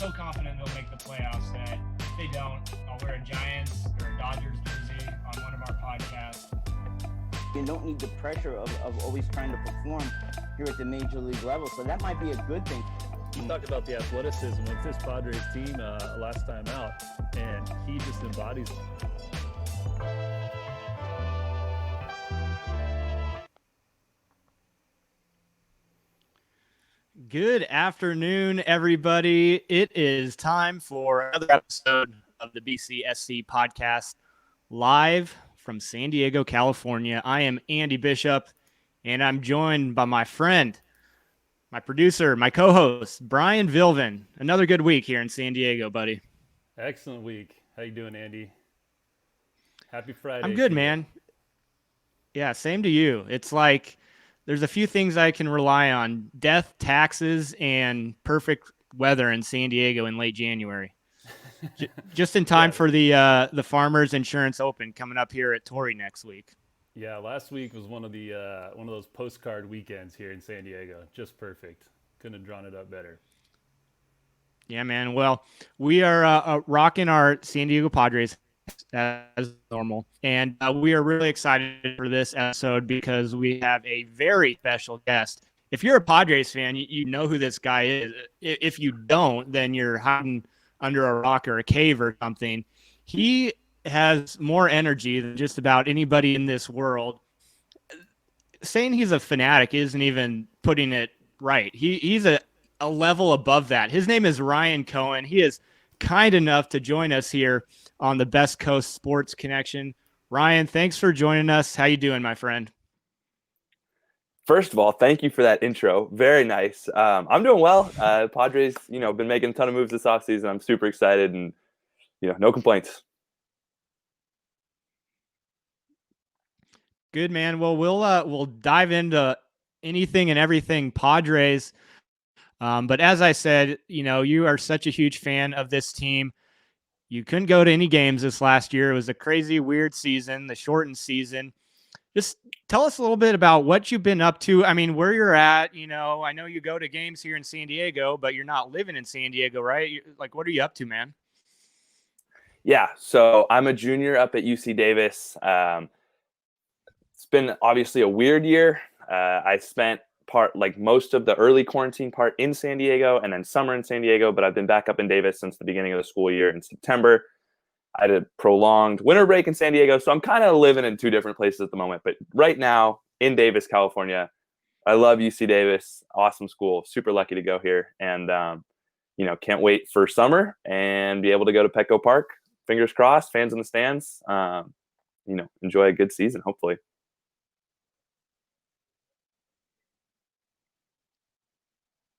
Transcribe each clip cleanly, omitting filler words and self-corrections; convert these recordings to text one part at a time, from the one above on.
so confident they'll make the playoffs that if they don't, I'll wear a Giants or a Dodgers jersey on one of our podcasts. You don't need the pressure of always trying to perform here at the major league level, so that might be a good thing. You talked about the athleticism of this Padres team last time out, and he just embodies it. Good afternoon, everybody. It is time for another episode of the BCSC podcast, live from San Diego, California. I am Andy Bishop, and I'm joined by my friend, my producer, my co-host, Brian Vilvin. Another good week here in San Diego, buddy. Excellent week. How you doing, Andy? Happy Friday. I'm good, man. Yeah, same to you. It's like there's a few things I can rely on: death, taxes, and perfect weather in San Diego in late January. Just in time for the Farmers Insurance Open coming up here at Torrey next week. Yeah, last week was one of those postcard weekends here in San Diego. Just perfect. Couldn't have drawn it up better. Yeah, man. Well, we are rocking our San Diego Padres as normal, and we are really excited for this episode because we have a very special guest. If you're a Padres fan, you know who this guy is. If you don't, then you're hiding under a rock or a cave or something. He has more energy than just about anybody in this world. Saying he's a fanatic isn't even putting it right. He's a level above that. His name is Ryan Cohen. He is kind enough to join us here on the Best Coast Sports Connection. Ryan, thanks for joining us. How you doing, my friend? First of all, thank you for that intro. Very nice. I'm doing well. Padres, been making a ton of moves this offseason. I'm super excited and, no complaints. Good, man. Well, we'll dive into anything and everything Padres. But as I said, you are such a huge fan of this team. You couldn't go to any games this last year. It was a crazy, weird season, the shortened season. Just tell us a little bit about what you've been up to. I mean, where you're at. I know you go to games here in San Diego, but you're not living in San Diego, right? What are you up to, man? Yeah, so I'm a junior up at UC Davis. It's been obviously a weird year. I spent most of the early quarantine part in San Diego and then summer in San Diego, but I've been back up in Davis since the beginning of the school year in September. I had a prolonged winter break in San Diego, so I'm kind of living in two different places at the moment. But right now in Davis, California, I love UC Davis. Awesome school. Super lucky to go here. And, can't wait for summer and be able to go to Petco Park. Fingers crossed, fans in the stands. Enjoy a good season, hopefully.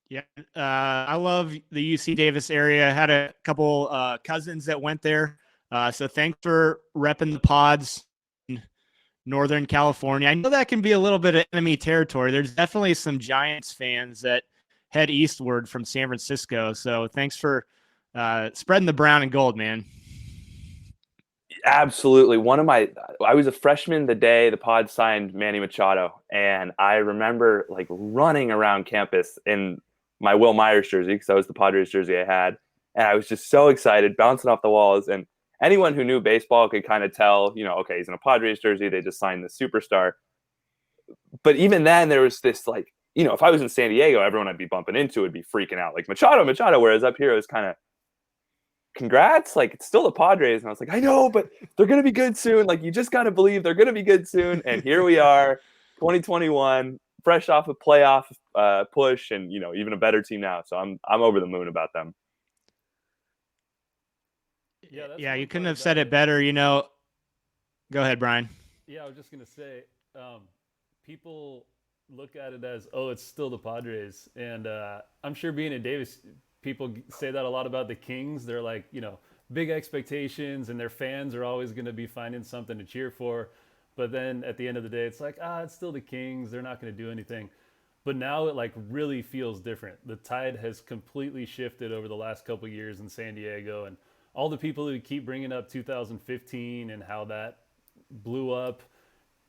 Yeah, I love the UC Davis area. I had a couple cousins that went there. So thanks for repping the pods in Northern California. I know that can be a little bit of enemy territory. There's definitely some Giants fans that head eastward from San Francisco. So thanks for spreading the brown and gold, man. Absolutely. I was a freshman the day the Pods signed Manny Machado, and I remember running around campus in my Will Myers jersey because that was the Padres jersey I had, and I was just so excited, bouncing off the walls. And anyone who knew baseball could kind of tell, okay, he's in a Padres jersey. They just signed this superstar. But even then, there was this if I was in San Diego, everyone I'd be bumping into would be freaking out, like Machado. Whereas up here, it was kind of, congrats, it's still the Padres. And I was like, I know, but they're going to be good soon. You just got to believe they're going to be good soon. And here we are, 2021, fresh off a playoff push and, even a better team now. So I'm over the moon about them. Yeah, you couldn't have said it better, Go ahead, Brian. Yeah, I was just going to say, people look at it as, oh, it's still the Padres. And I'm sure being in Davis, people say that a lot about the Kings. They're big expectations, and their fans are always going to be finding something to cheer for. But then at the end of the day, it's it's still the Kings. They're not going to do anything. But now it really feels different. The tide has completely shifted over the last couple of years in San Diego, and all the people who keep bringing up 2015 and how that blew up,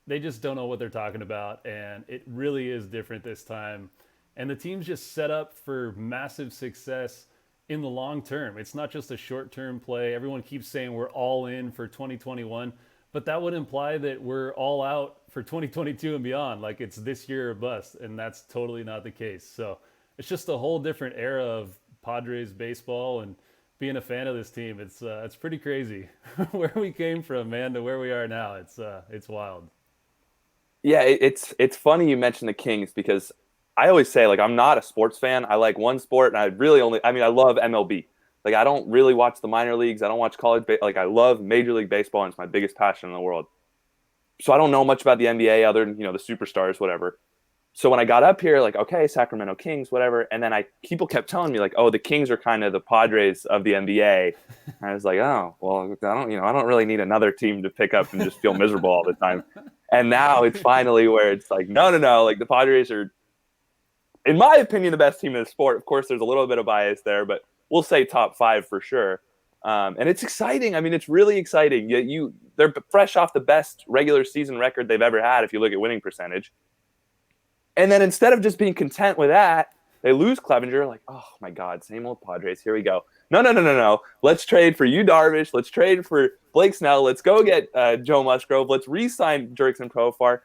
they just don't know what they're talking about. And it really is different this time. And the team's just set up for massive success in the long term. It's not just a short-term play. Everyone keeps saying we're all in for 2021, but that would imply that we're all out for 2022 and beyond. Like it's this year or bust, and that's totally not the case. So it's just a whole different era of Padres baseball, and being a fan of this team, it's pretty crazy where we came from, man, to where we are now. It's wild. Yeah, it's funny you mentioned the Kings because I always say, like, I'm not a sports fan. I like one sport, and I love MLB. Like, I don't really watch the minor leagues. I don't watch like, I love Major League Baseball, and it's my biggest passion in the world. So I don't know much about the NBA other than, the superstars, whatever. So when I got up here, like, okay, Sacramento Kings, whatever. And then people kept telling me, like, oh, the Kings are kind of the Padres of the NBA. And I was like, oh, well, I don't really need another team to pick up and just feel miserable all the time. And now it's finally where it's like, no. Like, the Padres are, in my opinion, the best team in the sport. Of course, there's a little bit of bias there, but we'll say top 5 for sure. And it's exciting. I mean, it's really exciting. They're fresh off the best regular season record they've ever had if you look at winning percentage. And then instead of just being content with that, they lose Clevenger. Like, oh, my God, same old Padres. Here we go. No. Let's trade for Yu Darvish. Let's trade for Blake Snell. Let's go get Joe Musgrove. Let's re-sign Jurickson Profar.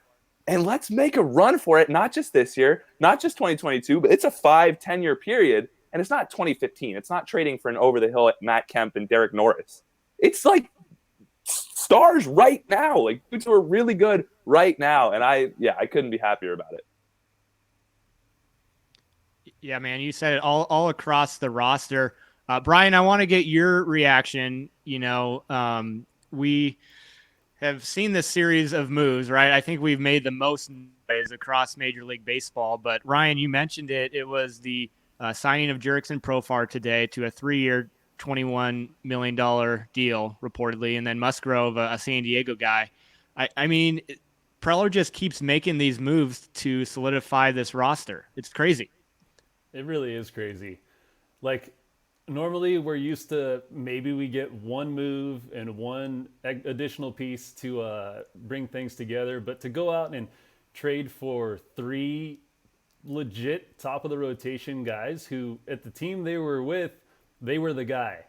And let's make a run for it, not just this year, not just 2022, but it's a 5-10-year period. And it's not 2015. It's not trading for an over-the-hill at Matt Kemp and Derek Norris. It's like stars right now. Like, dudes who are really good right now. And I couldn't be happier about it. Yeah, man, you said it all across the roster. Brian, I want to get your reaction. We have seen this series of moves, right? I think we've made the most noise across Major League Baseball. But Ryan, you mentioned it. It was the signing of Jurickson Profar today to a 3-year, $21 million deal, reportedly, and then Musgrove, a San Diego guy. I mean, Preller just keeps making these moves to solidify this roster. It's crazy. It really is crazy. Like, normally we're used to maybe we get one move and one additional piece to bring things together, but to go out and trade for 3 legit top of the rotation guys who at the team they were with, they were the guy.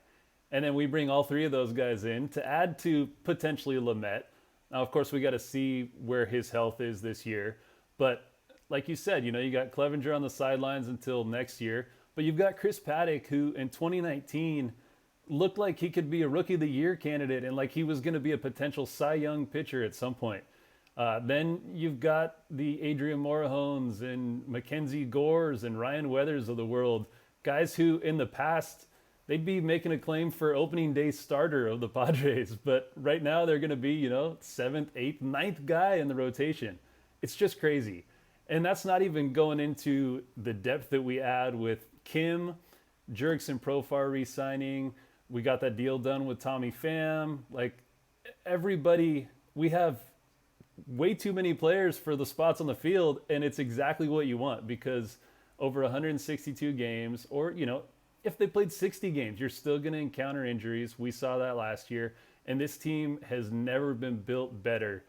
And then we bring all 3 of those guys in to add to potentially Lamet. Now, of course, we got to see where his health is this year, but like you said, you got Clevenger on the sidelines until next year, but you've got Chris Paddock, who in 2019 looked like he could be a Rookie of the Year candidate and like he was going to be a potential Cy Young pitcher at some point. Then you've got the Adrian Morejones and Mackenzie Gores and Ryan Weathers of the world, guys who in the past, they'd be making a claim for opening day starter of the Padres, but right now they're going to be, 7th, 8th, 9th guy in the rotation. It's just crazy. And that's not even going into the depth that we add with Kim, Jurickson Profar re-signing. We got that deal done with Tommy Pham. Like, everybody, we have way too many players for the spots on the field, and it's exactly what you want because over 162 games, or, if they played 60 games, you're still going to encounter injuries. We saw that last year, and this team has never been built better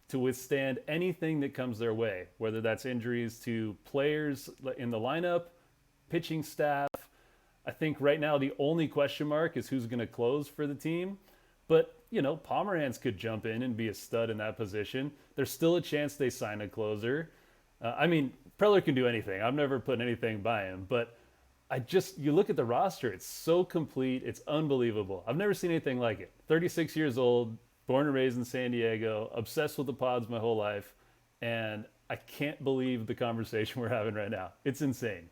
to withstand anything that comes their way, whether that's injuries to players in the lineup, pitching staff. I think right now the only question mark is who's going to close for the team. But, Pomeranz could jump in and be a stud in that position. There's still a chance they sign a closer. Preller can do anything. I've never put anything by him. But you look at the roster, it's so complete. It's unbelievable. I've never seen anything like it. 36 years old, born and raised in San Diego, obsessed with the Pods my whole life, and I can't believe the conversation we're having right now. It's insane.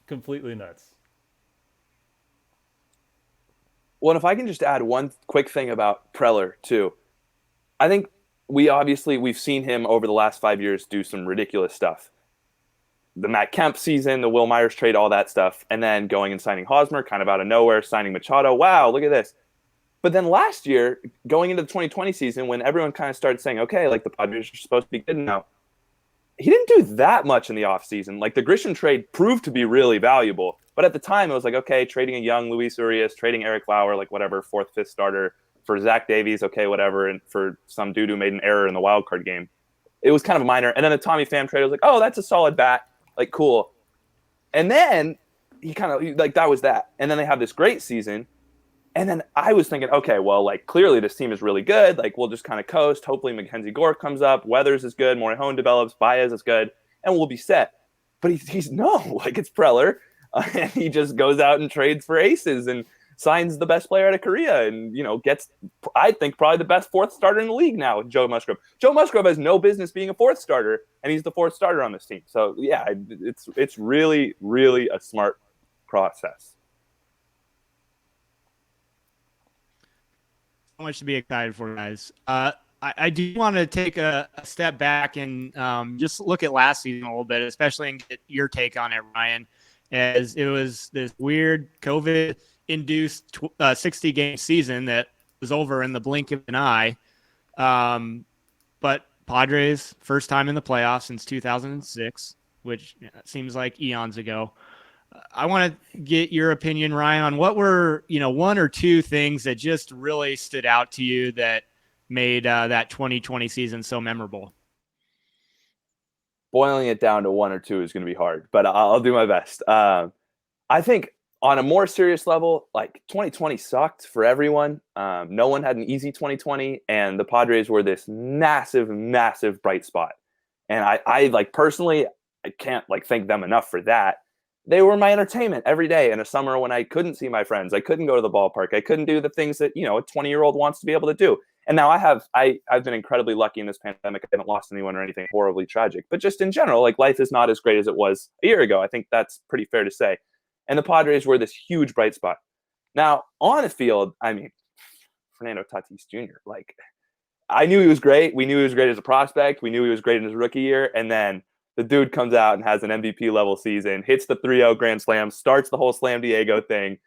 Completely nuts. Well, if I can just add one quick thing about Preller, too. I think we've seen him over the last 5 years do some ridiculous stuff. The Matt Kemp season, the Will Myers trade, all that stuff, and then going and signing Hosmer kind of out of nowhere, signing Machado. Wow, look at this. But then last year, going into the 2020 season, when everyone kind of started saying, okay, like the Padres are supposed to be good now, he didn't do that much in the offseason. Like the Grisham trade proved to be really valuable. But at the time, it was like, okay, trading a young Luis Urias, trading Eric Lauer, like whatever, 4th, 5th starter, for Zach Davies, okay, whatever, and for some dude who made an error in the wild card game. It was kind of a minor. And then the Tommy Pham trade was like, oh, that's a solid bat. Like, cool. And then he kind of like that was that. And then they have this great season. And then I was thinking, okay, well, like clearly this team is really good. Like we'll just kind of coast. Hopefully Mackenzie Gore comes up. Weathers is good. Morejon develops. Baez is good. And we'll be set. But he's no, like it's Preller. And he just goes out and trades for aces and signs the best player out of Korea and, gets, I think, probably the best fourth starter in the league now with Joe Musgrove. Joe Musgrove has no business being a fourth starter, and he's the fourth starter on this team. So, yeah, it's really, really a smart process. So much to be excited for, guys. I do want to take a step back and just look at last season a little bit, especially and get your take on it, Ryan, as it was this weird COVID-induced 60-game season that was over in the blink of an eye. But Padres, first time in the playoffs since 2006, which seems like eons ago. I want to get your opinion, Ryan, on what were, one or two things that just really stood out to you that made that 2020 season so memorable. Boiling it down to one or two is going to be hard, but I'll do my best. I think on a more serious level, like 2020 sucked for everyone. No one had an easy 2020, and the Padres were this massive, massive bright spot. And I like personally, I can't like thank them enough for that. They were my entertainment every day in a summer when I couldn't see my friends. I couldn't go to the ballpark. I couldn't do the things that, a 20-year-old wants to be able to do. And now I've been incredibly lucky in this pandemic. I haven't lost anyone or anything horribly tragic, but just in general, like life is not as great as it was a year ago. I think that's pretty fair to say. And the Padres were this huge bright spot. Now on the field, I mean, Fernando Tatis Jr., like I knew he was great. We knew he was great as a prospect. We knew he was great in his rookie year. And then the dude comes out and has an MVP level season, hits the 3-0 grand slam, starts the whole Slam Diego thing.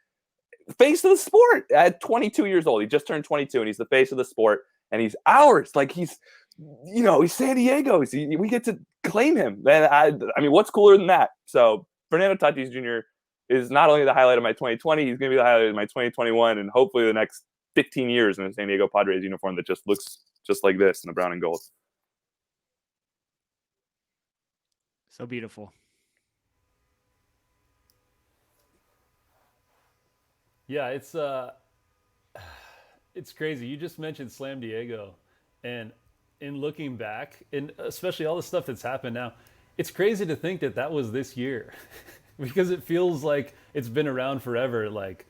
Face of the sport at 22 years old. He just turned 22 and he's the face of the sport and he's ours. Like he's San Diego's. We get to claim him. And I mean, what's cooler than that? So Fernando Tatis Jr. is not only the highlight of my 2020, he's going to be the highlight of my 2021 and hopefully the next 15 years in a San Diego Padres uniform that just looks just like this in the brown and gold. So beautiful. Yeah, it's crazy. You just mentioned Slam Diego, and in looking back, and especially all the stuff that's happened now, it's crazy to think that was this year, because it feels like it's been around forever. Like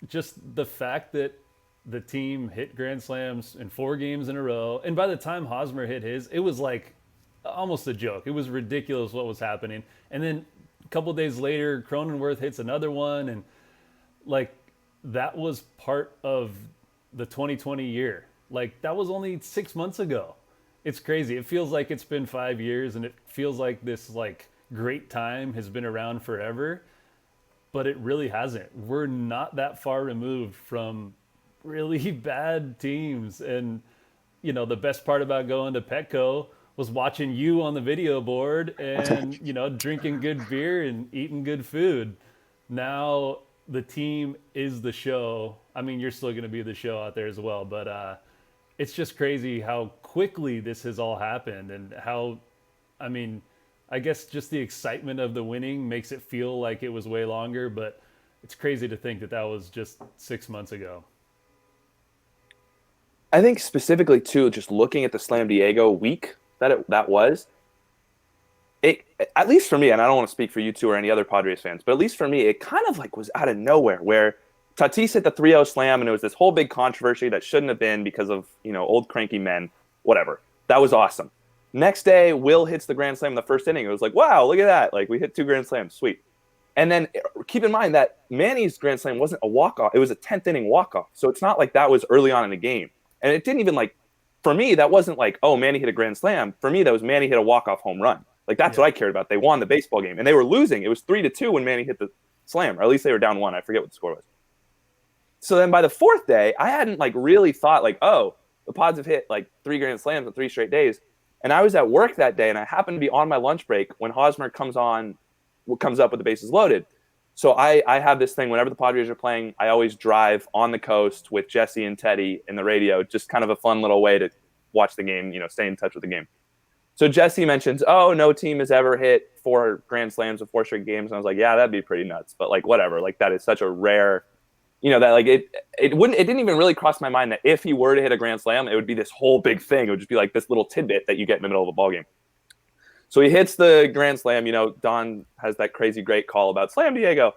just the fact that the team hit grand slams in 4 games in a row, and by the time Hosmer hit his, it was like almost a joke. It was ridiculous what was happening, and then a couple days later, Cronenworth hits another one, and like that was part of the 2020 year. Like that was only 6 months ago. It's crazy. It feels like it's been 5 years and it feels like this like great time has been around forever, but it really hasn't. We're not that far removed from really bad teams. And the best part about going to Petco was watching you on the video board and, drinking good beer and eating good food. Now the team is the show. I mean, you're still going to be the show out there as well, but it's just crazy how quickly this has all happened and how, I mean, I guess just the excitement of the winning makes it feel like it was way longer, but it's crazy to think that was just 6 months ago. I think specifically too, just looking at the Slam Diego week that was, it, at least for me, and I don't want to speak for you two or any other Padres fans, but at least for me, it kind of like was out of nowhere where Tatis hit the 3-0 slam and it was this whole big controversy that shouldn't have been because of, old cranky men, whatever. That was awesome. Next day, Will hits the grand slam in the first inning. It was like, wow, look at that. Like we hit 2 grand slams. Sweet. And then keep in mind that Manny's grand slam wasn't a walk-off. It was a 10th inning walk-off. So it's not like that was early on in the game. And it didn't even for me, that wasn't like, oh, Manny hit a grand slam. For me, that was Manny hit a walk-off home run. Like that's what I cared about. They won the baseball game and they were losing. It was 3-2 when Manny hit the slam, or at least they were down 1. I forget what the score was. So then by the 4th day, I hadn't really thought oh, the Pods have hit 3 grand slams in 3 straight days. And I was at work that day and I happened to be on my lunch break when Hosmer comes up with the bases loaded. So I have this thing whenever the Padres are playing, I always drive on the coast with Jesse and Teddy in the radio, just kind of a fun little way to watch the game, stay in touch with the game. So Jesse mentions, oh, no team has ever hit 4 grand slams with 4 straight games. And I was like, yeah, that'd be pretty nuts. But like, whatever. Like, that is such a rare, that like it didn't even really cross my mind that if he were to hit a grand slam, it would be this whole big thing. It would just be like this little tidbit that you get in the middle of a ball game. So he hits the grand slam. Don has that crazy great call about Slam Diego.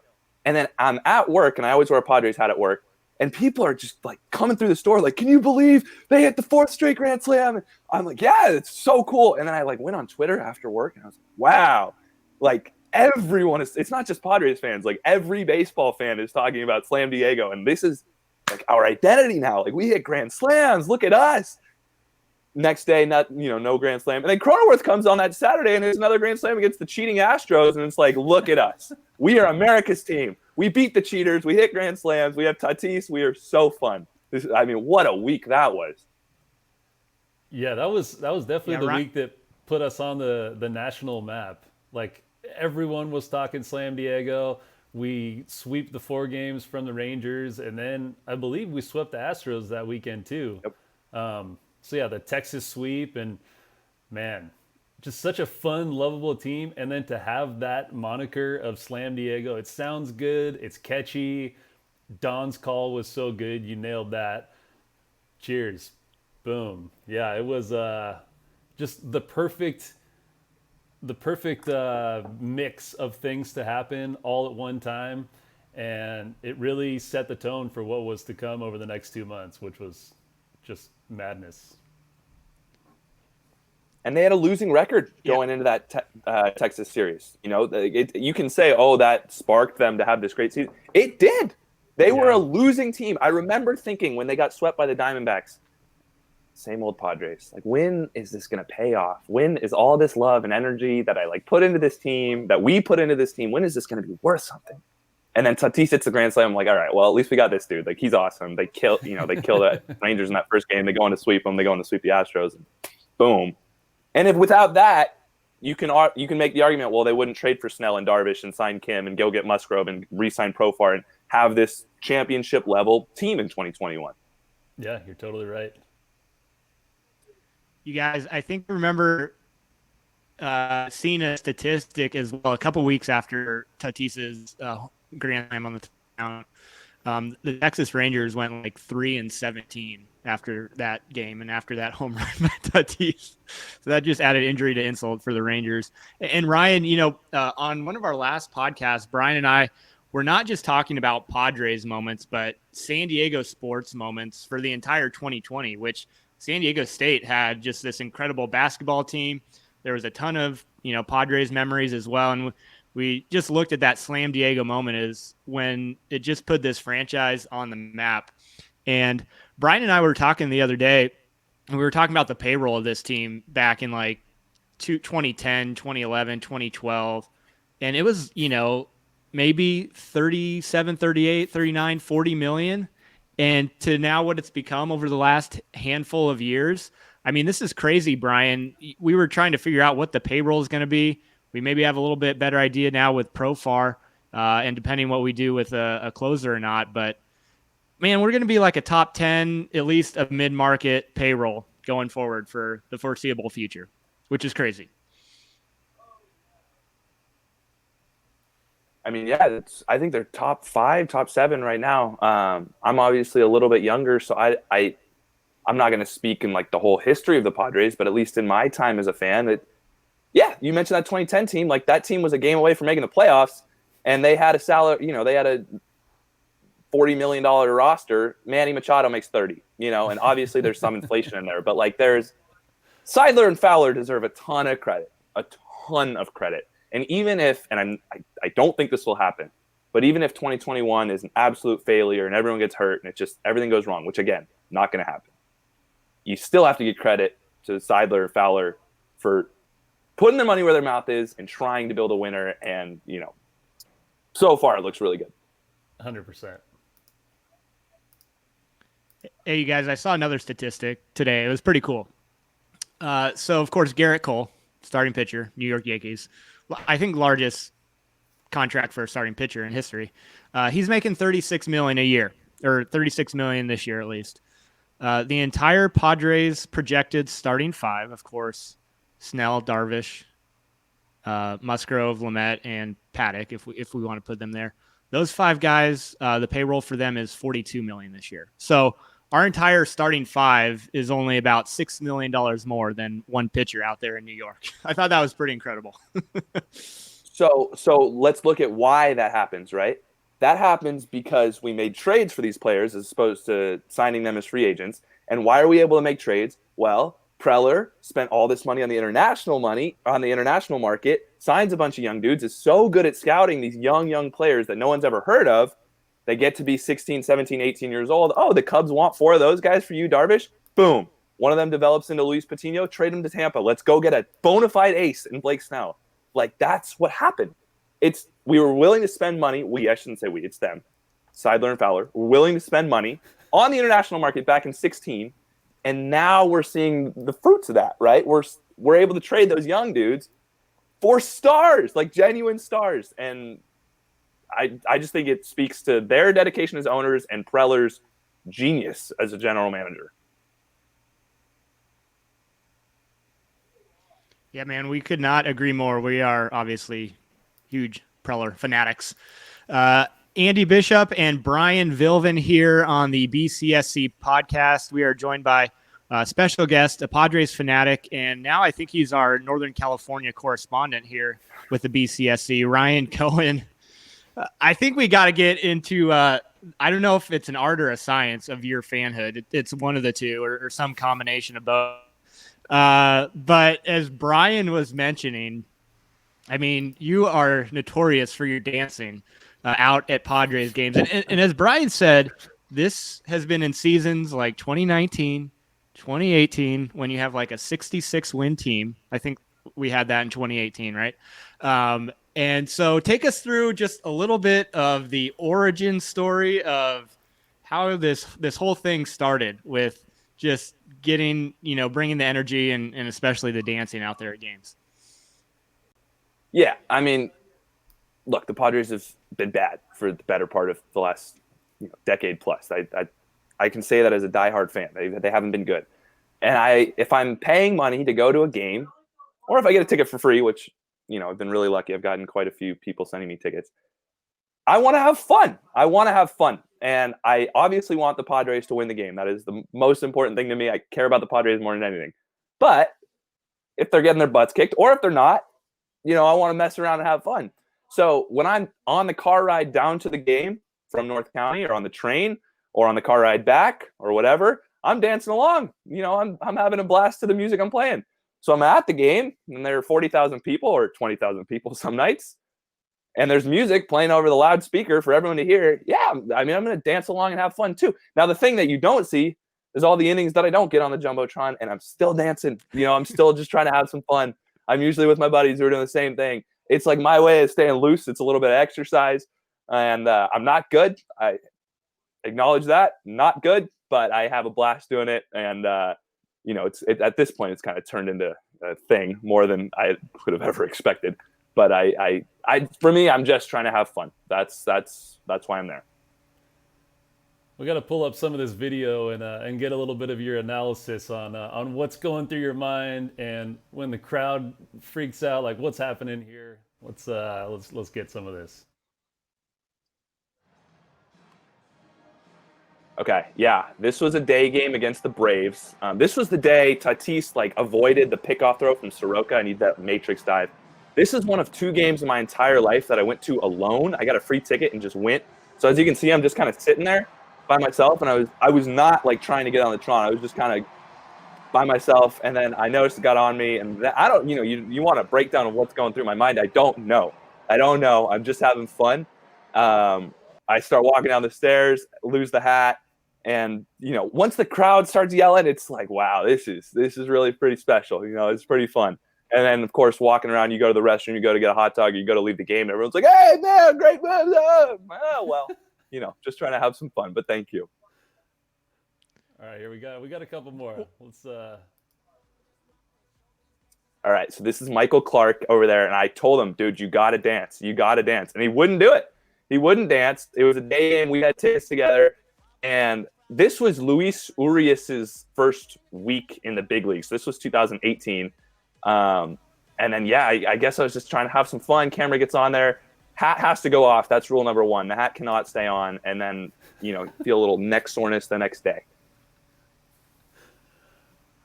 And then I'm at work, and I always wear a Padres hat at work. And people are just like coming through the store, like, can you believe they hit the 4th straight grand slam? And I'm like, yeah, it's so cool. And then I like went on Twitter after work, and I was like, wow, like everyone it's not just Padres fans, like every baseball fan is talking about Slam Diego. And this is like our identity now. Like, we hit grand slams. Look at us. Next day, no grand slam. And then Cronenworth comes on that Saturday, and there's another grand slam against the cheating Astros. And it's like, look at us. We are America's team. We beat the cheaters. We hit grand slams. We have Tatis. We are so fun. What a week that was. Yeah, that was definitely the week that put us on the national map. Like, everyone was talking Slam Diego. We sweep the 4 games from the Rangers, and then I believe we swept the Astros that weekend too. Yep. So yeah, the Texas sweep, and man, just such a fun, lovable team. And then to have that moniker of Slam Diego, it sounds good. It's catchy. Don's call was so good. You nailed that. Cheers. Boom. Yeah, it was just the perfect mix of things to happen all at one time. And it really set the tone for what was to come over the next 2 months, which was just madness. And they had a losing record going into that Texas series. You can say, oh, that sparked them to have this great season. It did. They were a losing team. I remember thinking when they got swept by the Diamondbacks, same old Padres. Like, when is this going to pay off? When is all this love and energy that I put into this team, that we put into this team, when is this going to be worth something? And then Tatis hits the grand slam. I'm like, all right, well, at least we got this dude. Like, he's awesome. They kill the Rangers in that first game. They go on to sweep them. They go on to sweep the Astros. And boom. And if without that, you can make the argument, well, they wouldn't trade for Snell and Darvish and sign Kim and go get Musgrove and re-sign Profar and have this championship level team in 2021. Yeah, you're totally right. You guys, I think remember seeing a statistic as well a couple weeks after Tatis's grand slam on the town. The Texas Rangers went like 3-17 after that game and after that home run by Tatis. So that just added injury to insult for the Rangers. And Ryan, on one of our last podcasts, Brian and I were not just talking about Padres moments, but San Diego sports moments for the entire 2020, which San Diego State had just this incredible basketball team. There was a ton of, Padres memories as well. And we just looked at that Slam Diego moment as when it just put this franchise on the map. And Brian and I were talking the other day, and we were talking about the payroll of this team back in like 2010, 2011, 2012. And it was, maybe 37, 38, 39, 40 million. And to now what it's become over the last handful of years. I mean, this is crazy, Brian. We were trying to figure out what the payroll is going to be. We maybe have a little bit better idea now with Profar, and depending what we do with a closer or not. But, man, we're going to be like a top 10, at least a mid-market payroll going forward for the foreseeable future, which is crazy. I mean, yeah, I think they're top 5, top 7 right now. I'm obviously a little bit younger, so I'm not going to speak in like the whole history of the Padres, but at least in my time as a fan, you mentioned that 2010 team. Like, that team was a game away from making the playoffs, and they had a salary. They had a $40 million roster. Manny Machado makes 30. And obviously there's some inflation in there, but like there's Seidler and Fowler deserve a ton of credit. And even if, and I don't think this will happen, but even if 2021 is an absolute failure and everyone gets hurt and it just everything goes wrong, which again, not going to happen, you still have to give credit to Seidler and Fowler for putting their money where their mouth is and trying to build a winner. And, so far it looks really good. 100%. Hey, you guys, I saw another statistic today. It was pretty cool. So, of course, Garrett Cole, starting pitcher, New York Yankees, I think largest contract for a starting pitcher in history. He's making $36 million a year, or $36 million this year at least. The entire Padres projected starting 5, of course, Snell, Darvish, Musgrove, Lamet, and Paddock, if we want to put them there. Those 5 guys, the payroll for them is $42 million this year. So our entire starting 5 is only about $6 million more than one pitcher out there in New York. I thought that was pretty incredible. So let's look at why that happens, right? That happens because we made trades for these players as opposed to signing them as free agents. And why are we able to make trades? Well, Preller spent all this money on the international market, signs a bunch of young dudes, is so good at scouting these young players that no one's ever heard of. They get to be 16, 17, 18 years old. Oh, the Cubs want 4 of those guys for you, Darvish. Boom. One of them develops into Luis Patino. Trade him to Tampa. Let's go get a bona fide ace in Blake Snell. Like, that's what happened. We were willing to spend money. I shouldn't say we. It's them. Seidler and Fowler were willing to spend money on the international market back in 2016. And now we're seeing the fruits of that, right? We're able to trade those young dudes for stars, like genuine stars. And I just think it speaks to their dedication as owners and Preller's genius as a general manager. Yeah, man, we could not agree more. We are obviously huge Preller fanatics. Andy Bishop and Brian Vilvin here on the BCSC podcast. We are joined by a special guest, a Padres fanatic, and now I think he's our Northern California correspondent here with the BCSC, Ryan Cohen. I think we got to get into, I don't know if it's an art or a science of your fanhood. It's one of the two or some combination of both. But as Brian was mentioning, I mean, you are notorious for your dancing out at Padres games. And as Brian said, this has been in seasons like 2019, 2018, when you have like a 66 win team. I think we had that in 2018, right? And so take us through just a little bit of the origin story of how this whole thing started with just getting, bringing the energy and especially the dancing out there at games. Yeah, I mean, look, the Padres have been bad for the better part of the last decade plus. I can say that as a diehard fan. They haven't been good. And if I'm paying money to go to a game, or if I get a ticket for free, which I've been really lucky. I've gotten quite a few people sending me tickets. I want to have fun. And I obviously want the Padres to win the game. That is the most important thing to me. I care about the Padres more than anything. But if they're getting their butts kicked, or if they're not, I want to mess around and have fun. So when I'm on the car ride down to the game from North County, or on the train, or on the car ride back, or whatever, I'm dancing along. I'm having a blast to the music I'm playing. So I'm at the game, and there are 40,000 people or 20,000 people some nights, and there's music playing over the loudspeaker for everyone to hear. Yeah, I mean, I'm going to dance along and have fun too. Now, the thing that you don't see is all the innings that I don't get on the Jumbotron, and I'm still dancing. I'm still just trying to have some fun. I'm usually with my buddies who are doing the same thing. It's like my way of staying loose. It's a little bit of exercise, and I'm not good. I acknowledge that. Not good, but I have a blast doing it, and at this point, it's kind of turned into a thing more than I could have ever expected. But for me, I'm just trying to have fun. That's why I'm there. We got to pull up some of this video and get a little bit of your analysis on what's going through your mind, and when the crowd freaks out, like what's happening here. Let's get some of this. Okay, yeah, this was a day game against the Braves. This was the day Tatis avoided the pickoff throw from Soroka and he did that matrix dive. This is one of 2 games in my entire life that I went to alone. I got a free ticket and just went. So as you can see, I'm just kind of sitting there by myself, and I was not trying to get on the Tron. I was just kind of by myself, and then I noticed it got on me, and I don't, you want a breakdown of what's going through my mind. I don't know. I'm just having fun. I start walking down the stairs, lose the hat, and once the crowd starts yelling, it's like, wow, this is really pretty special. It's pretty fun. And then, of course, walking around, you go to the restroom, you go to get a hot dog, you go to leave the game, and everyone's like, hey, man, great man. Oh, well, just trying to have some fun, but thank you. All right, here we go. We got a couple more. Let's. All right, so this is Michael Clark over there, and I told him, dude, you got to dance. You got to dance. And he wouldn't do it. He wouldn't dance. It was a day game. We had tickets together, and this was Luis Urias's first week in the big leagues. This was 2018. And then, yeah, I guess I was just trying to have some fun. Camera gets on there. Hat has to go off. That's rule number 1. The hat cannot stay on. And then, feel a little neck soreness the next day.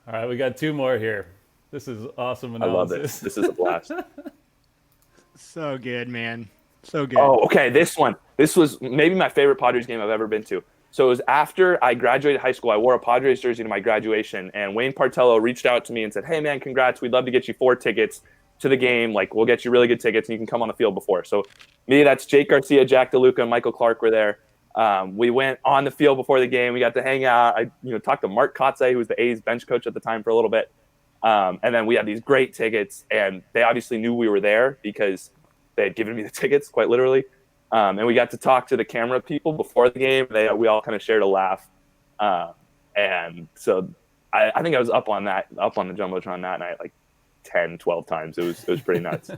All right, we got 2 more here. This is awesome analysis. I love this. This is a blast. So good, man. So good. Oh, okay. This one. This was maybe my favorite Padres game I've ever been to. So it was after I graduated high school. I wore a Padres jersey to my graduation, and Wayne Partello reached out to me and said, "Hey, man, congrats. We'd love to get you 4 tickets to the game. Like, we'll get you really good tickets, and you can come on the field before." So me, that's Jake Garcia, Jack DeLuca, and Michael Clark were there. We went on the field before the game. We got to hang out. I talked to Mark Kotze, who was the A's bench coach at the time, for a little bit. And then we had these great tickets, and they obviously knew we were there because they had given me the tickets, quite literally. And we got to talk to the camera people before the game. We all kind of shared a laugh. And so I think I was up on the Jumbotron that night like 10, 12 times. It was pretty nuts.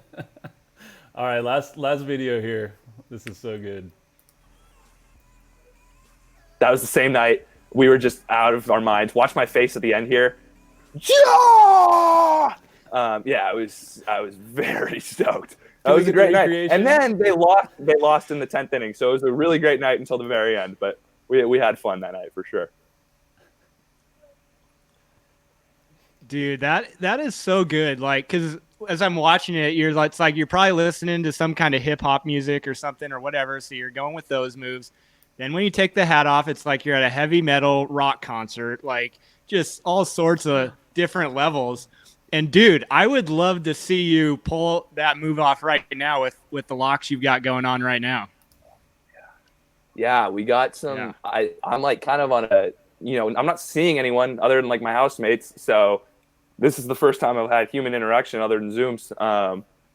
All right, last video here. This is so good. That was the same night. We were just out of our minds. Watch my face at the end here. Yeah! I was very stoked. That was a great night. And then they lost in the 10th inning. So it was a really great night until the very end. But we had fun that night for sure. Dude, that is so good. Like, because as I'm watching it, it's like you're probably listening to some kind of hip hop music or something or whatever. So you're going with those moves. Then when you take the hat off, it's like you're at a heavy metal rock concert, like just all sorts of different levels. And dude, I would love to see you pull that move off right now with the locks you've got going on right now. Yeah, we got some. Yeah. I'm like kind of on a, I'm not seeing anyone other than like my housemates. So this is the first time I've had human interaction other than Zooms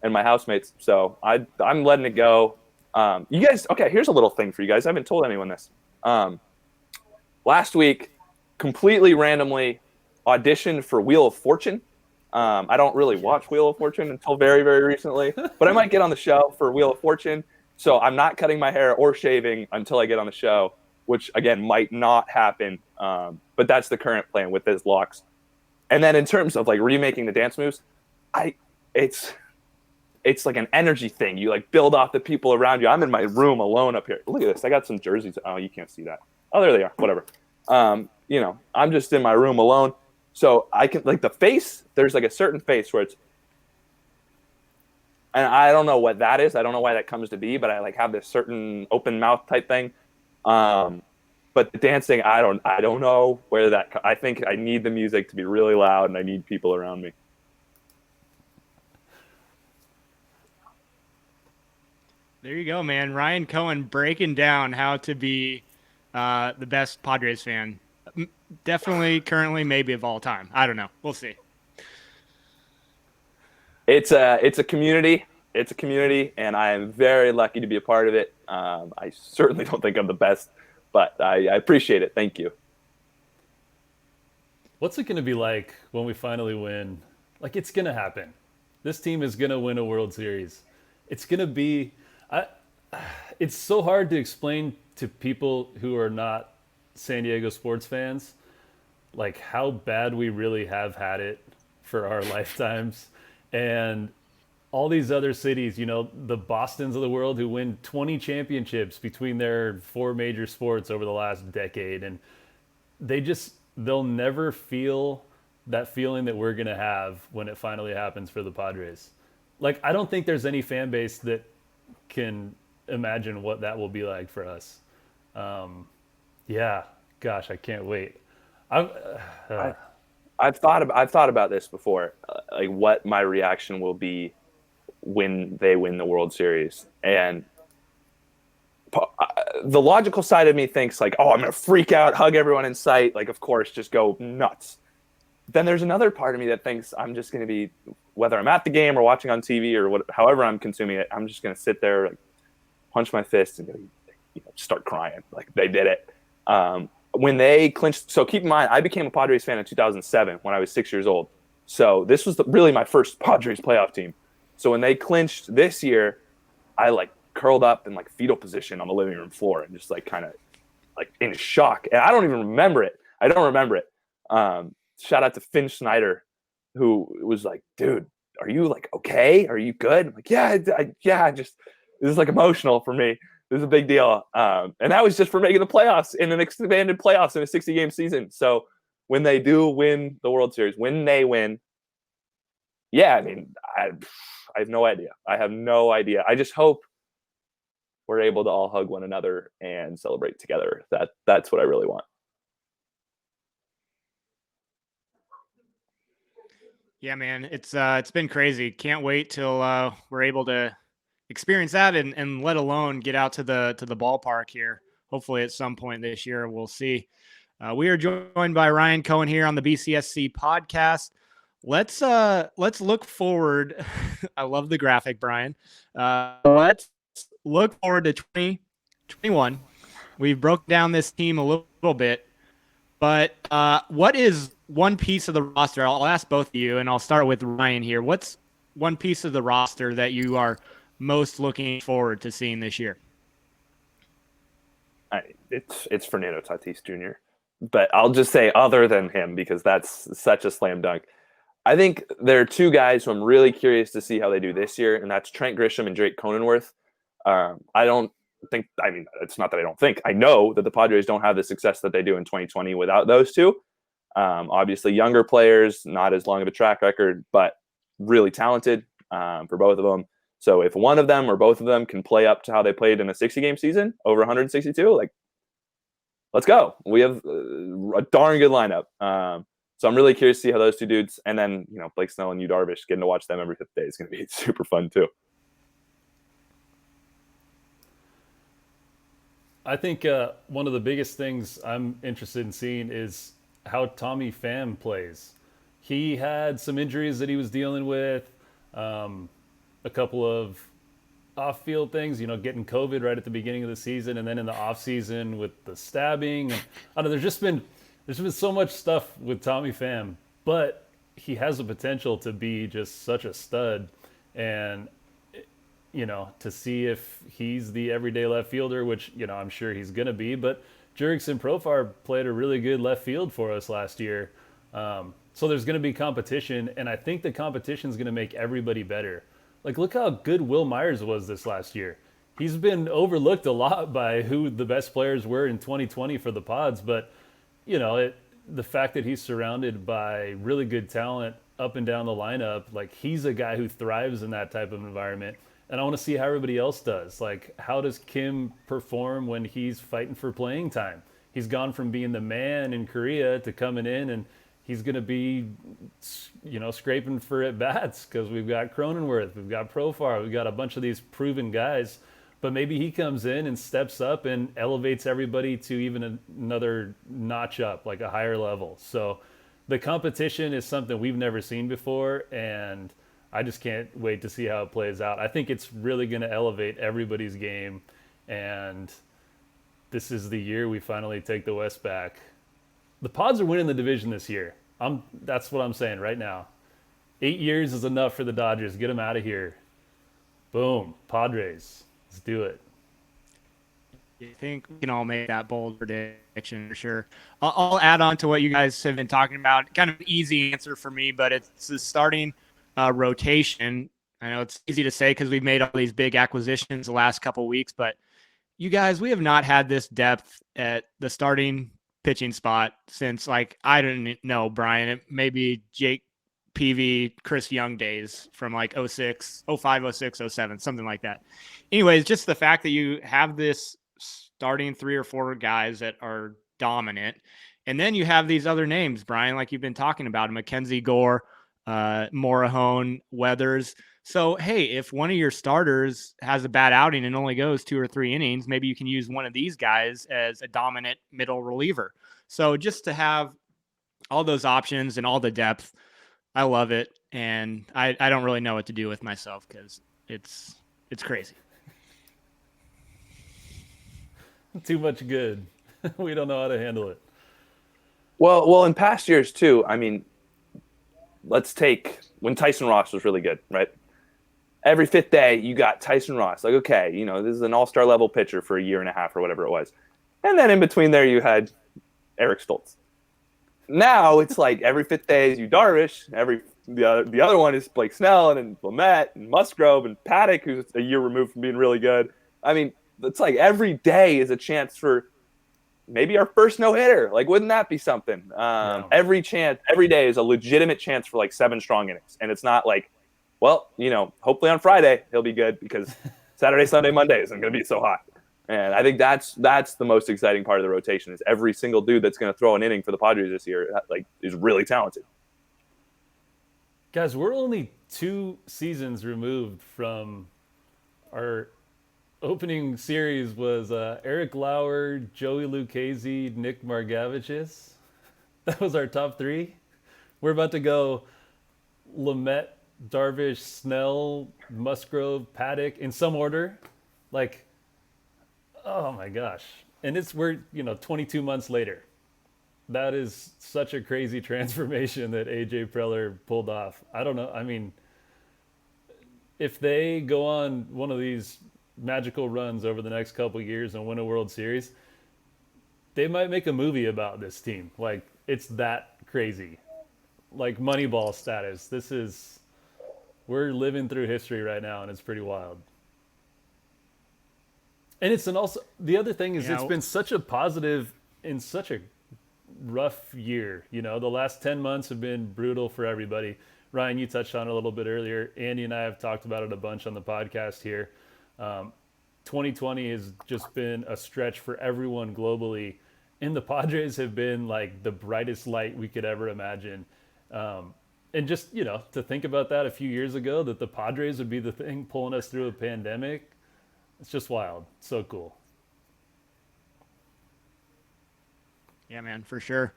and my housemates. So I'm letting it go. You guys, okay, here's a little thing for you guys. I haven't told anyone this. Last week, completely randomly auditioned for Wheel of Fortune. I don't really watch Wheel of Fortune until very, very recently, but I might get on the show for Wheel of Fortune. So I'm not cutting my hair or shaving until I get on the show, which again might not happen. But that's the current plan with his locks. And then in terms of like remaking the dance moves, it's like an energy thing. You like build off the people around you. I'm in my room alone up here. Look at this. I got some jerseys. Oh, you can't see that. Oh, there they are. Whatever. I'm just in my room alone. So I can like the face, there's like a certain face where it's, and I don't know what that is. I don't know why that comes to be, but I like have this certain open mouth type thing. But the dancing, I don't know where that, I think I need the music to be really loud and I need people around me. There you go, man. Ryan Cohen breaking down how to be the best Padres fan. Definitely, currently, maybe of all time. I don't know. We'll see. It's a community. It's a community, and I am very lucky to be a part of it. I certainly don't think I'm the best, but I appreciate it. Thank you. What's it going to be like when we finally win? Like, it's going to happen. This team is going to win a World Series. It's going to be it's so hard to explain to people who are not San Diego sports fans, like how bad we really have had it for our lifetimes. And all these other cities, the Bostons of the world who win 20 championships between their 4 major sports over the last decade. And they'll never feel that feeling that we're going to have when it finally happens for the Padres. Like, I don't think there's any fan base that can imagine what that will be like for us. Yeah, gosh, I can't wait. I've thought about this before, like what my reaction will be when they win the World Series. And the logical side of me thinks like, oh, I'm going to freak out, hug everyone in sight. Like, of course, just go nuts. Then there's another part of me that thinks I'm just going to be, whether I'm at the game or watching on TV or however I'm consuming it, I'm just going to sit there, like, punch my fist and start crying. Like, they did it. When they clinched, so keep in mind, I became a Padres fan in 2007 when I was 6 years old. So this was really my first Padres playoff team. So when they clinched this year, I like curled up in like fetal position on the living room floor and just like kind of like in shock. And I don't even remember it. I don't remember it. Shout out to Finn Snyder who was like, dude, are you like okay? Are you good? I'm like, yeah, just this is like emotional for me. This is a big deal. And that was just for making the playoffs in an expanded playoffs in a 60-game season. So when they do win the World Series, when they win, yeah, I mean, I have no idea. I have no idea. I just hope we're able to all hug one another and celebrate together. That's what I really want. Yeah, man, it's been crazy. Can't wait till we're able to experience that and let alone get out to the ballpark here. Hopefully at some point this year, we'll see. We are joined by Ryan Cohen here on the BCSC podcast. Let's look forward. I love the graphic, Brian. Let's look forward to 2021. We've broken down this team a little bit, but what is one piece of the roster? I'll ask both of you, and I'll start with Ryan here. What's one piece of the roster that you are most looking forward to seeing this year? It's Fernando Tatis Jr., but I'll just say other than him because that's such a slam dunk. I think there are two guys who I'm really curious to see how they do this year, and that's Trent Grisham and Drake Cronenworth. It's not that I don't think. I know that the Padres don't have the success that they do in 2020 without those two. Obviously, younger players, not as long of a track record, but really talented for both of them. So if one of them or both of them can play up to how they played in a 60-game season, over 162, like, let's go. We have a darn good lineup. So I'm really curious to see how those two dudes, and then Blake Snell and Yu Darvish, getting to watch them every fifth day is going to be super fun too. I think one of the biggest things I'm interested in seeing is how Tommy Pham plays. He had some injuries that he was dealing with, a couple of off-field things, getting COVID right at the beginning of the season, and then in the off-season with the stabbing. And I don't know, there's been so much stuff with Tommy Pham, but he has the potential to be just such a stud. And to see if he's the everyday left fielder, which, I'm sure he's going to be. But Jurickson Profar played a really good left field for us last year. So there's going to be competition, and I think the competition is going to make everybody better. Like, look how good Will Myers was this last year. He's been overlooked a lot by who the best players were in 2020 for the Pods, but, the fact that he's surrounded by really good talent up and down the lineup, like, he's a guy who thrives in that type of environment. And I want to see how everybody else does. Like, how does Kim perform when he's fighting for playing time? He's gone from being the man in Korea to coming in, and he's going to be, scraping for at-bats because we've got Cronenworth, we've got Profar, we've got a bunch of these proven guys. But maybe he comes in and steps up and elevates everybody to even another notch up, like a higher level. So the competition is something we've never seen before, and I just can't wait to see how it plays out. I think it's really going to elevate everybody's game, and this is the year we finally take the West back. The Pods are winning the division this year. That's what I'm saying right now. 8 years is enough for the Dodgers. Get them out of here. Boom. Padres. Let's do it. I think we can all make that bold prediction for sure. I'll add on to what you guys have been talking about. Kind of an easy answer for me, but it's the starting rotation. I know it's easy to say because we've made all these big acquisitions the last couple of weeks, but you guys, we have not had this depth at the starting pitching spot since, like, I don't know, Brian, it maybe Jake Peavy, Chris Young days from like 06, 05, 06, 07, something like that. Anyways, just the fact that you have this starting 3 or 4 guys that are dominant, and then you have these other names, Brian, like you've been talking about, Mackenzie Gore, Morahone, Weathers. So, hey, if one of your starters has a bad outing and only goes 2 or 3 innings, maybe you can use one of these guys as a dominant middle reliever. So just to have all those options and all the depth, I love it. And I don't really know what to do with myself because it's crazy. Too much good. We don't know how to handle it. Well, in past years too, I mean, let's take when Tyson Ross was really good, right? Every fifth day, you got Tyson Ross. Like, okay, this is an all-star level pitcher for a year and a half or whatever it was. And then in between there, you had Eric Stoltz. Now it's like every fifth day is Yu Darvish. Every the other one is Blake Snell and then Lamet and Musgrove and Paddock, who's a year removed from being really good. I mean, it's like every day is a chance for maybe our first no-hitter. Like, wouldn't that be something? Every day is a legitimate chance for like 7 strong innings. And it's not like, well, hopefully on Friday he'll be good because Saturday, Sunday, Monday isn't going to be so hot. And I think that's the most exciting part of the rotation is every single dude that's going to throw an inning for the Padres this year is really talented. Guys, we're only 2 seasons removed from our opening series was Eric Lauer, Joey Lucchesi, Nick Margevicius. That was our top 3. We're about to go Lamet, Darvish, Snell, Musgrove, Paddock in some order. Like, oh my gosh. And we're 22 months later. That is such a crazy transformation that AJ Preller pulled off. I don't know. I mean, if they go on one of these magical runs over the next couple of years and win a World Series, they might make a movie about this team. Like, it's that crazy. Like Moneyball status. We're living through history right now, and it's pretty wild. And also the other thing is it's been such a positive in such a rough year. The last 10 months have been brutal for everybody. Ryan, you touched on it a little bit earlier. Andy and I have talked about it a bunch on the podcast here. 2020 has just been a stretch for everyone globally, and the Padres have been like the brightest light we could ever imagine. And just, to think about that a few years ago, that the Padres would be the thing pulling us through a pandemic, it's just wild. So cool. Yeah, man, for sure.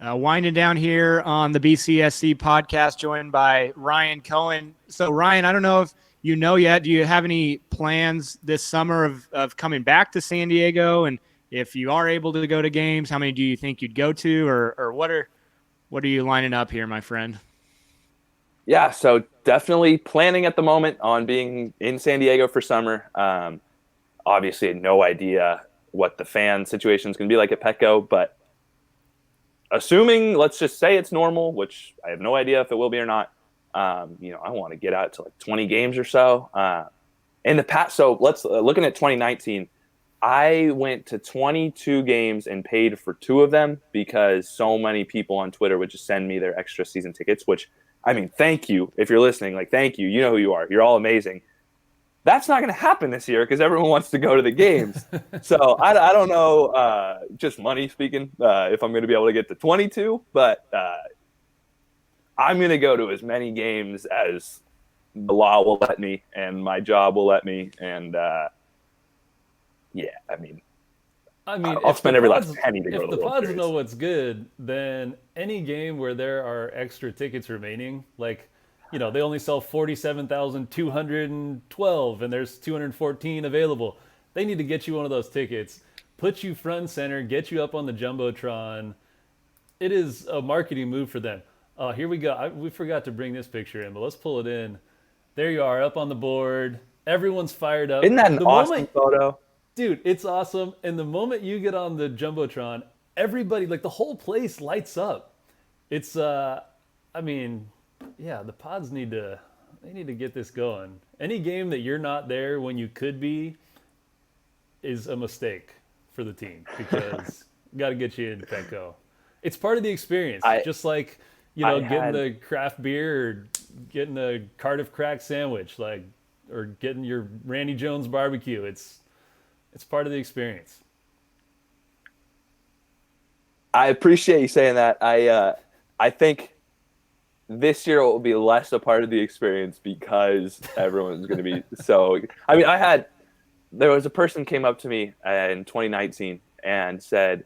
Winding down here on the BCSC podcast, joined by Ryan Cohen. So, Ryan, I don't know if you know yet, do you have any plans this summer of coming back to San Diego? And if you are able to go to games, how many do you think you'd go to, or what are you lining up here, my friend? Yeah, so definitely planning at the moment on being in San Diego for summer. Obviously, had no idea what the fan situation is going to be like at Petco, but assuming, let's just say it's normal, which I have no idea if it will be or not. I want to get out to like 20 games or so. In the past, so looking at 2019, I went to 22 games and paid for 2 of them because so many people on Twitter would just send me their extra season tickets, which, I mean, thank you. If you're listening, like, thank you. You know who you are. You're all amazing. That's not going to happen this year because everyone wants to go to the games. So I don't know, just money speaking, if I'm going to be able to get to 22, but I'm going to go to as many games as the law will let me and my job will let me. And I'll spend every last penny to go to the World Series. If the Pods know what's good, then any game where there are extra tickets remaining, like, they only sell 47,212 and there's 214 available. They need to get you one of those tickets, put you front and center, get you up on the Jumbotron. It is a marketing move for them. Here we go. We forgot to bring this picture in, but let's pull it in. There you are, up on the board. Everyone's fired up. Isn't that an awesome photo? Dude, it's awesome. And the moment you get on the Jumbotron, everybody, like the whole place lights up. It's, the Pods need to get this going. Any game that you're not there when you could be is a mistake for the team because got to get you in Petco. It's part of the experience. Just like, getting the craft beer or getting a Cardiff crack sandwich, or getting your Randy Jones barbecue. It's part of the experience. I appreciate you saying that. I think this year it will be less a part of the experience because everyone's going to be so. I mean, there was a person came up to me in 2019 and said,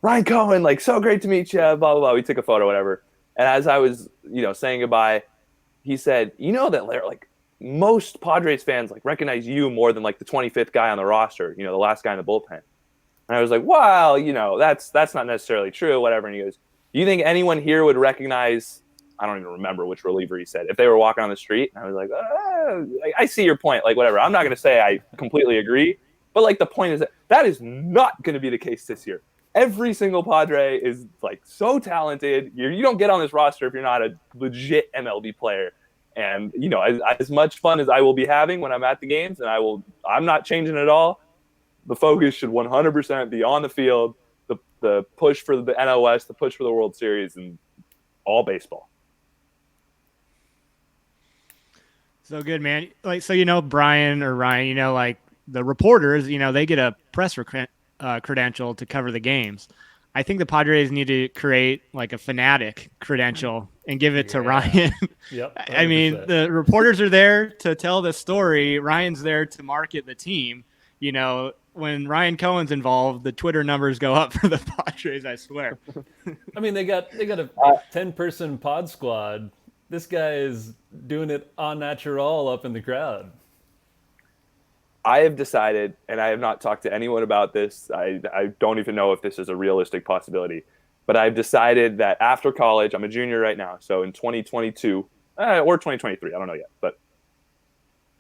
"Ryan Cohen, like, so great to meet you." Blah blah blah. We took a photo, whatever. And as I was, saying goodbye, he said, that like most Padres fans like recognize you more than like the 25th guy on the roster, the last guy in the bullpen. And I was like, well, that's not necessarily true, whatever. And he goes, do you think anyone here would recognize, I don't even remember which reliever he said, if they were walking on the street? And I was like, I see your point, like, whatever. I'm not going to say I completely agree, but like the point is that is not going to be the case this year. Every single Padre is like so talented. You don't get on this roster if you're not a legit MLB player. And you know, as much fun as I will be having when I'm at the games, and I'm not changing at all. The focus should 100% be on the field, the push for the NL West, the push for the World Series, and all baseball. So good, man. Like, so, Brian or Ryan, like the reporters, they get a press credential to cover the games. I think the Padres need to create like a fanatic credential and give it to Ryan. Yep. I mean, the reporters are there to tell the story. Ryan's there to market the team. When Ryan Cohen's involved, the Twitter numbers go up for the Padres, I swear. I mean, they got a 10-person pod squad. This guy is doing it en natural up in the crowd. I have decided, and I have not talked to anyone about this. I don't even know if this is a realistic possibility, but I've decided that after college, I'm a junior right now. So in 2022 or 2023, I don't know yet, but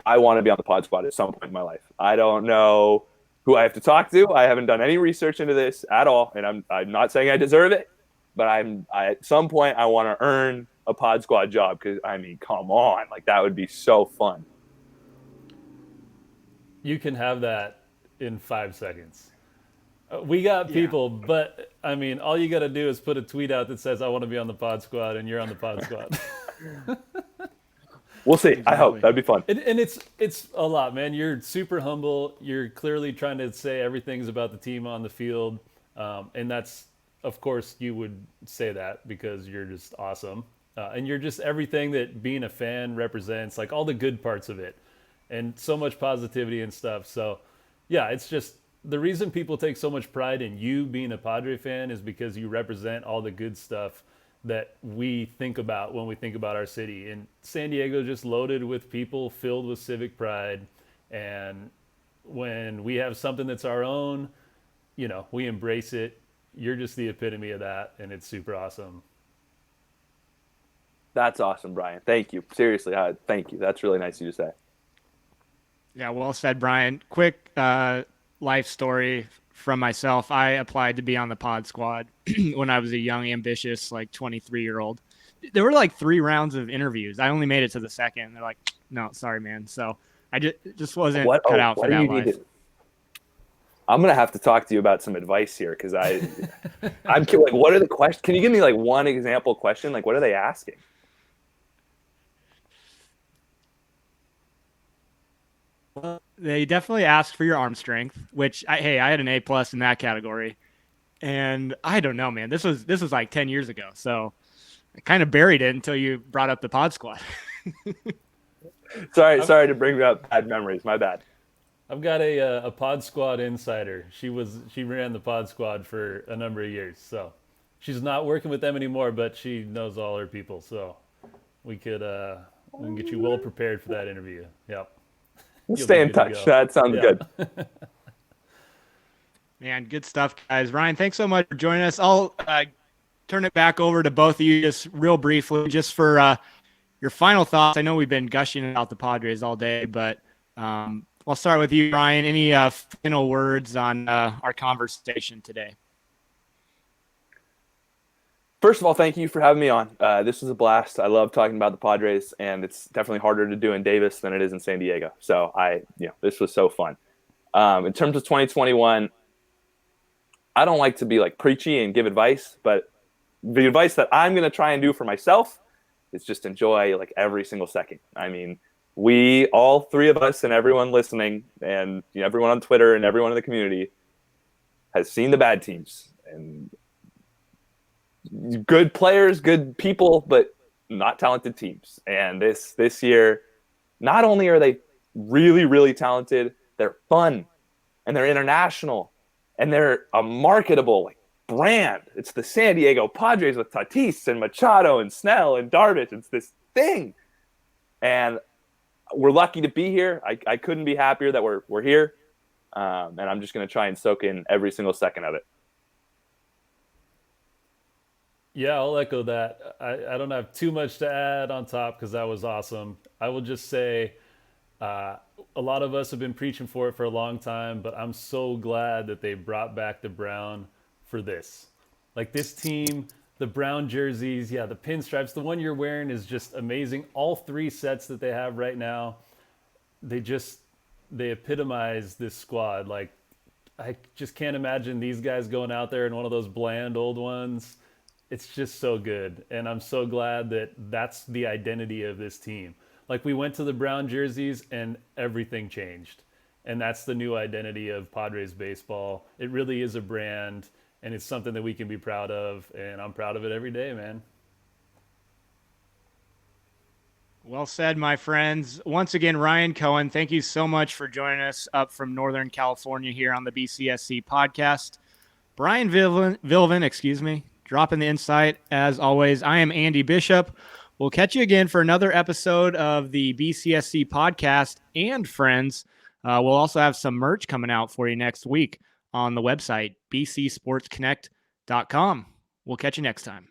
I want to be on the pod squad at some point in my life. I don't know who I have to talk to. I haven't done any research into this at all. And I'm not saying I deserve it, but at some point I want to earn a pod squad job. Cause I mean, come on, like that would be so fun. You can have that in 5 seconds. We got people, but I mean, all you got to do is put a tweet out that says, I want to be on the pod squad, and you're on the pod squad. We'll see. Exactly. I hope that'd be fun. And it's a lot, man. You're super humble. You're clearly trying to say everything's about the team on the field. And that's, of course, you would say that because you're just awesome. And you're just everything that being a fan represents, like all the good parts of it. And so much positivity and stuff. So, yeah, it's just the reason people take so much pride in you being a Padre fan is because you represent all the good stuff that we think about when we think about our city. And San Diego just loaded with people filled with civic pride. And when we have something that's our own, we embrace it. You're just the epitome of that, and it's super awesome. That's awesome, Brian. Thank you. Seriously, thank you. That's really nice of you to say. Yeah, well said, Brian. Quick life story from myself. I applied to be on the pod squad when I was a young, ambitious, 23-year-old. There were 3 rounds of interviews. I only made it to the second. They're like, no, sorry, man. So I just wasn't cut out for that life. I'm going to have to talk to you about some advice here because I'm like, what are the questions? Can you give me one example question? What are they asking? Well, they definitely asked for your arm strength, which I had an A+ in that category. And I don't know, man. This was 10 years ago. So I kind of buried it until you brought up the pod squad. Sorry to bring up bad memories. My bad. I've got a pod squad insider. She ran the pod squad for a number of years. So she's not working with them anymore, but she knows all her people. So we can get you well prepared for that interview. Yep. We'll stay in touch. That sounds good. Man, good stuff, guys. Ryan, thanks so much for joining us. I'll turn it back over to both of you just real briefly, just for your final thoughts. I know we've been gushing about the Padres all day, but I'll start with you, Ryan. Any final words on our conversation today? First of all, thank you for having me on. This was a blast. I love talking about the Padres, and it's definitely harder to do in Davis than it is in San Diego. So this was so fun. In terms of 2021, I don't like to be preachy and give advice, but the advice that I'm going to try and do for myself is just enjoy every single second. I mean, we, all 3 of us and everyone listening and everyone on Twitter and everyone in the community has seen the bad teams and good players, good people, but not talented teams. And this year, not only are they really, really talented, they're fun and they're international and they're a marketable brand. It's the San Diego Padres with Tatis and Machado and Snell and Darvish. It's this thing. And we're lucky to be here. I couldn't be happier that we're here. And I'm just going to try and soak in every single second of it. Yeah, I'll echo that. I don't have too much to add on top because that was awesome. I will just say a lot of us have been preaching for it for a long time, but I'm so glad that they brought back the brown for this. Like this team, the brown jerseys, the pinstripes, the one you're wearing is just amazing. All 3 sets that they have right now, they epitomize this squad. Like, I just can't imagine these guys going out there in one of those bland old ones. It's just so good. And I'm so glad that that's the identity of this team. Like, we went to the brown jerseys and everything changed. And that's the new identity of Padres baseball. It really is a brand, and it's something that we can be proud of. And I'm proud of it every day, man. Well said, my friends. Once again, Ryan Cohen, thank you so much for joining us up from Northern California here on the BCSC podcast. Brian Vilvin, dropping the insight as always. I am Andy Bishop. We'll catch you again for another episode of the BCSC podcast and friends. We'll also have some merch coming out for you next week on the website, bcsportsconnect.com. We'll catch you next time.